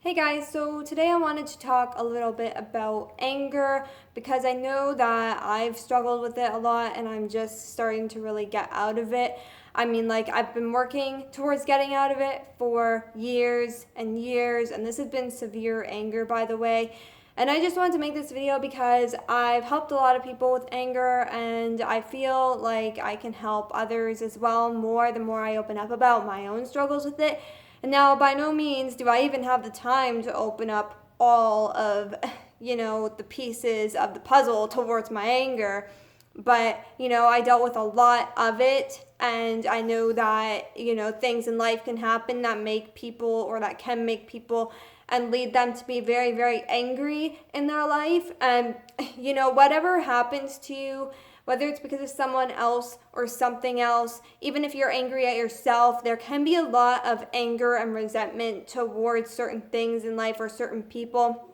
Hey guys, so today I wanted to talk a little bit about anger because I know that I've struggled with it a lot and I'm just starting to really get out of it. I've been working towards getting out of it for years and years, and this has been severe anger, by the way. And I just wanted to make this video because I've helped a lot of people with anger, and I feel like I can help others as well more the more I open up about my own struggles with it. And now, by no means do I even have the time to open up all of, the pieces of the puzzle towards my anger. But, I dealt with a lot of it, and I know that, things in life can happen that make people, or that can make people and lead them to be very, very angry in their life. And, whatever happens to you, whether it's because of someone else or something else, even if you're angry at yourself, there can be a lot of anger and resentment towards certain things in life or certain people.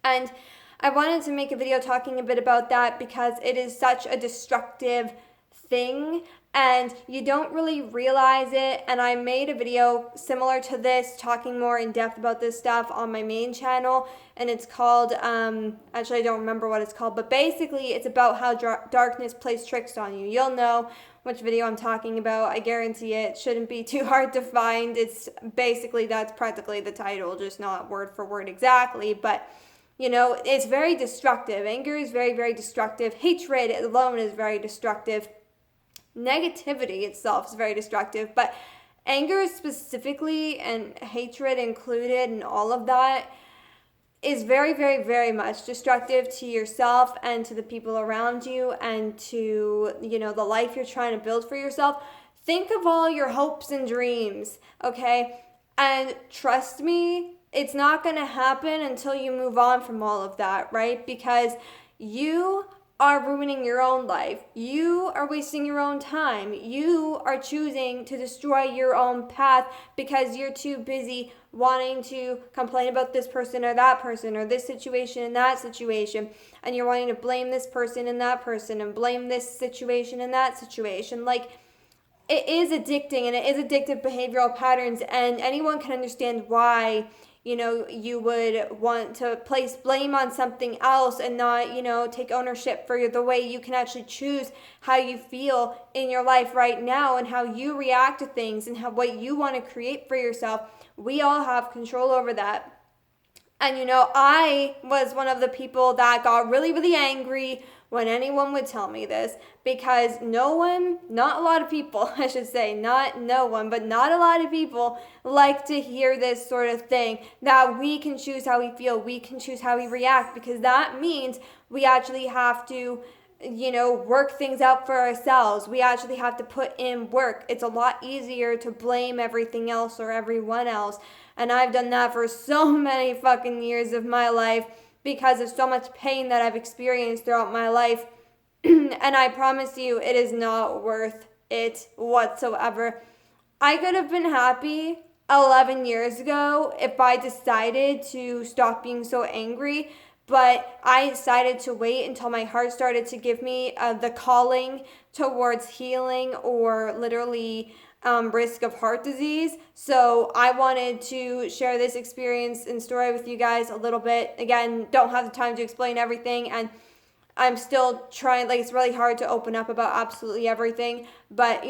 And I wanted to make a video talking a bit about that because it is such a destructive thing and you don't really realize it. And I made a video similar to this talking more in depth about this stuff on my main channel, and it's called actually I don't remember what it's called, but basically it's about how darkness plays tricks on you. You'll know which video I'm talking about. I guarantee it shouldn't be too hard to find. It's basically, that's practically the title, just not word for word exactly, but it's very destructive. Anger is very, very destructive. Hatred alone is very destructive. Negativity itself is very destructive, but anger specifically, and hatred included, and all of that is very, very, very much destructive to yourself and to the people around you and to, the life you're trying to build for yourself. Think of all your hopes and dreams, okay? And trust me, it's not going to happen until you move on from all of that, right? Because you are ruining your own life. You are wasting your own time. You are choosing to destroy your own path because you're too busy wanting to complain about this person or this situation and that situation. And you're wanting to blame this person and that person and blame this situation and that situation. Like, it is addicting, and it is addictive behavioral patterns, and anyone can understand why you would want to place blame on something else and not, take ownership for the way you can actually choose how you feel in your life right now and how you react to things and what you want to create for yourself. We all have control over that. And, I was one of the people that got really, really angry when anyone would tell me this, because not a lot of people, I should say, not no one, but not a lot of people like to hear this sort of thing, that we can choose how we feel, we can choose how we react, because that means we actually have to work things out for ourselves. We actually have to put in work. It's a lot easier to blame everything else or everyone else. And I've done that for so many fucking years of my life because of so much pain that I've experienced throughout my life. And I promise you, it is not worth it whatsoever. I could have been happy 11 years ago if I decided to stop being so angry. But I decided to wait until my heart started to give me the calling towards healing or literally risk of heart disease. So I wanted to share this experience and story with you guys a little bit. Again, don't have the time to explain everything, and I'm still trying, it's really hard to open up about absolutely everything. But,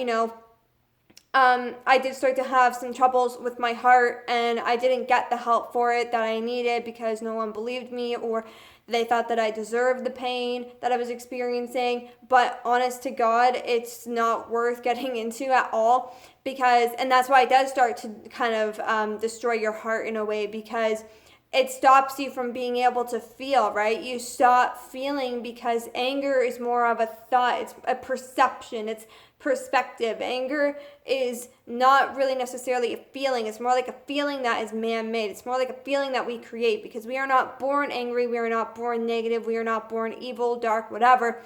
I did start to have some troubles with my heart, and I didn't get the help for it that I needed because no one believed me, or they thought that I deserved the pain that I was experiencing. But honest to God, it's not worth getting into at all, and that's why it does start to kind of destroy your heart in a way, because it stops you from being able to feel, right? You stop feeling because anger is more of a thought. It's a perception. It's perspective. Anger is not really necessarily a feeling. It's more like a feeling that is man-made. It's more like a feeling that we create, because we are not born angry. We are not born negative. We are not born evil, dark, whatever.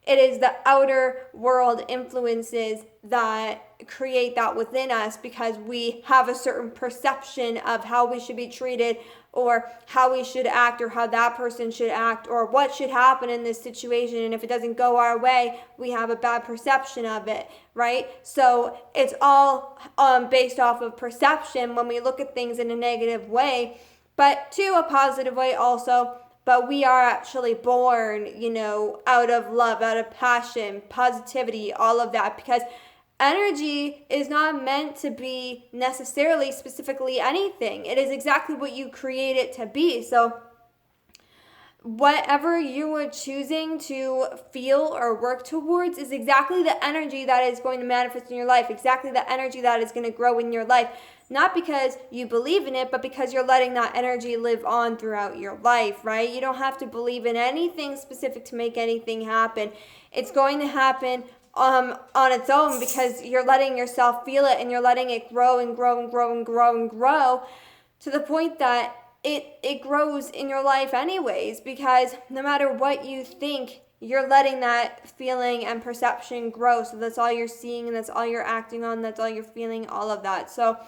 It is the outer world influences that create that within us, because we have a certain perception of how we should be treated, or how we should act, or how that person should act, or what should happen in this situation. And if it doesn't go our way, we have a bad perception of it, right? So it's all based off of perception when we look at things in a negative way. but to a positive way also. But we are actually born, out of love, out of passion, positivity, all of that, because energy is not meant to be necessarily specifically anything. It is exactly what you create it to be. So whatever you are choosing to feel or work towards is exactly the energy that is going to manifest in your life, exactly the energy that is going to grow in your life. Not because you believe in it, but because you're letting that energy live on throughout your life, right? You don't have to believe in anything specific to make anything happen. It's going to happen on its own because you're letting yourself feel it, and you're letting it grow and grow and grow and grow and grow to the point that it grows in your life anyways, because no matter what you think, you're letting that feeling and perception grow. So that's all you're seeing, and that's all you're acting on, that's all you're feeling, all of that. So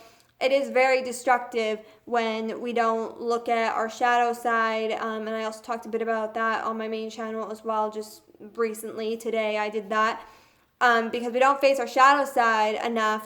it is very destructive when we don't look at our shadow side, and I also talked a bit about that on my main channel as well. Just recently today I did that. Because we don't face our shadow side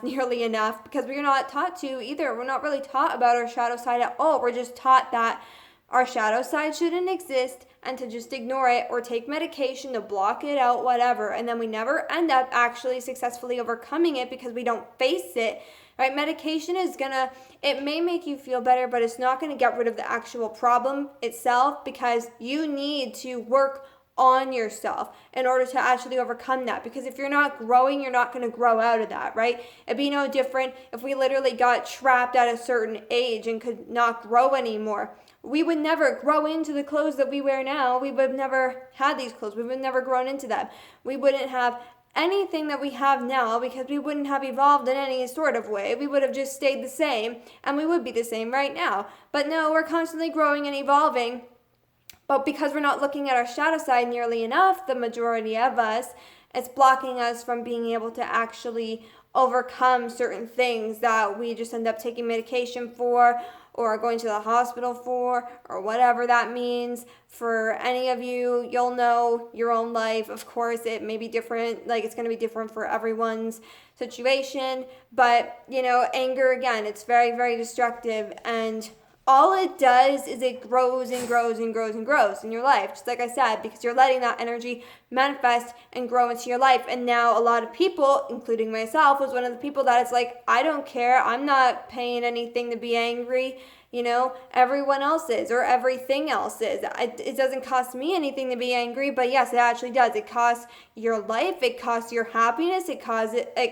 nearly enough, because we're not taught to either. We're not really taught about our shadow side at all. We're just taught that our shadow side shouldn't exist and to just ignore it or take medication to block it out, whatever. And then we never end up actually successfully overcoming it because we don't face it, right? Medication it may make you feel better, but it's not going to get rid of the actual problem itself, because you need to work on yourself in order to actually overcome that. Because if you're not growing, you're not going to grow out of that, right? It'd be no different if we literally got trapped at a certain age and could not grow anymore. We would never grow into the clothes that we wear now. We would have never had these clothes. We would have never grown into them. We wouldn't have anything that we have now, because we wouldn't have evolved in any sort of way. We would have just stayed the same, and we would be the same right now. But no, we're constantly growing and evolving. But because we're not looking at our shadow side nearly enough, the majority of us, it's blocking us from being able to actually overcome certain things that we just end up taking medication for, or going to the hospital for, or whatever that means. For any of you, you'll know your own life. Of course, it may be different. Like, it's going to be different for everyone's situation. But, anger, again, it's very, very destructive. And all it does is it grows and grows and grows and grows in your life, just like I said, because you're letting that energy manifest and grow into your life. And now a lot of people, including myself, was one of the people that is like, I don't care. I'm not paying anything to be angry. Everyone else is, or everything else is. It doesn't cost me anything to be angry, but yes, it actually does. It costs your life. It costs your happiness. It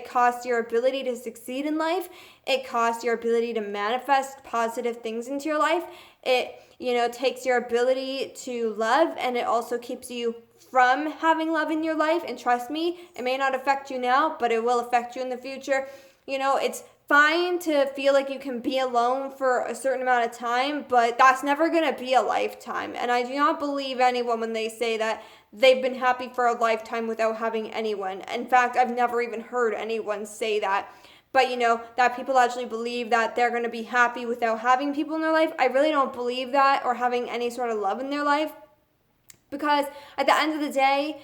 costs your ability to succeed in life. It costs your ability to manifest positive things into your life. It, takes your ability to love, and it also keeps you from having love in your life. And trust me, it may not affect you now, but it will affect you in the future. It's fine to feel like you can be alone for a certain amount of time, but that's never going to be a lifetime. And I do not believe anyone when they say that they've been happy for a lifetime without having anyone. In fact, I've never even heard anyone say that. But that people actually believe that they're going to be happy without having people in their life. I really don't believe that, or having any sort of love in their life, because at the end of the day,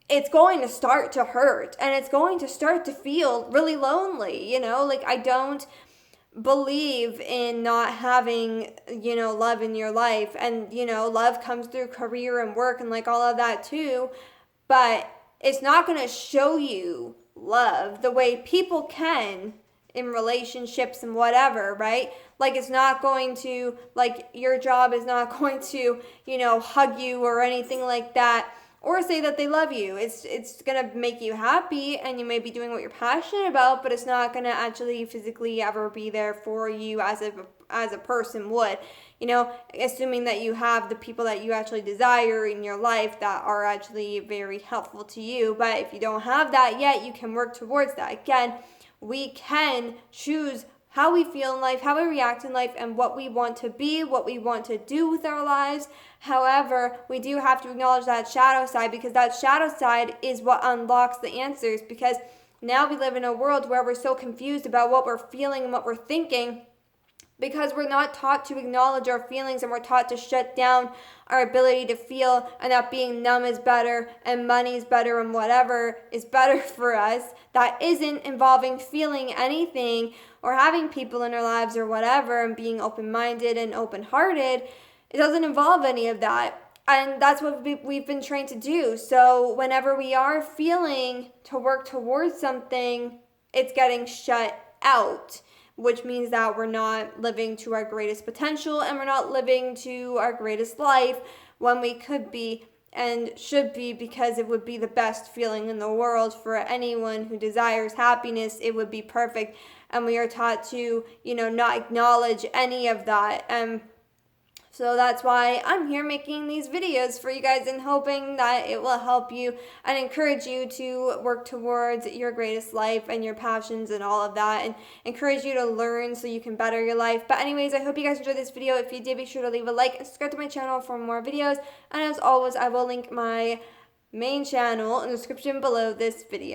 it's going to start to hurt, and it's going to start to feel really lonely. I don't believe in not having, love in your life. And, love comes through career and work and all of that too. But it's not going to show you love the way people can in relationships and whatever, right? It's not going to, your job is not going to, hug you or anything like that, or say that they love you. It's going to make you happy, and you may be doing what you're passionate about, but it's not going to actually physically ever be there for you as a person would. Assuming that you have the people that you actually desire in your life that are actually very helpful to you. But if you don't have that yet, you can work towards that. Again, we can choose how we feel in life, how we react in life, and what we want to be, what we want to do with our lives. However, we do have to acknowledge that shadow side, because that shadow side is what unlocks the answers. Because now we live in a world where we're so confused about what we're feeling and what we're thinking, because we're not taught to acknowledge our feelings, and we're taught to shut down our ability to feel, and that being numb is better, and money is better, and whatever is better for us that isn't involving feeling anything or having people in our lives or whatever and being open-minded and open-hearted, it doesn't involve any of that. And that's what we've been trained to do. So whenever we are feeling to work towards something, it's getting shut out, which means that we're not living to our greatest potential and we're not living to our greatest life when we could be and should be, because it would be the best feeling in the world for anyone who desires happiness. It would be perfect. And we are taught to, not acknowledge any of that. So that's why I'm here making these videos for you guys and hoping that it will help you and encourage you to work towards your greatest life and your passions and all of that, and encourage you to learn so you can better your life. But anyways, I hope you guys enjoyed this video. If you did, be sure to leave a like and subscribe to my channel for more videos. And as always, I will link my main channel in the description below this video.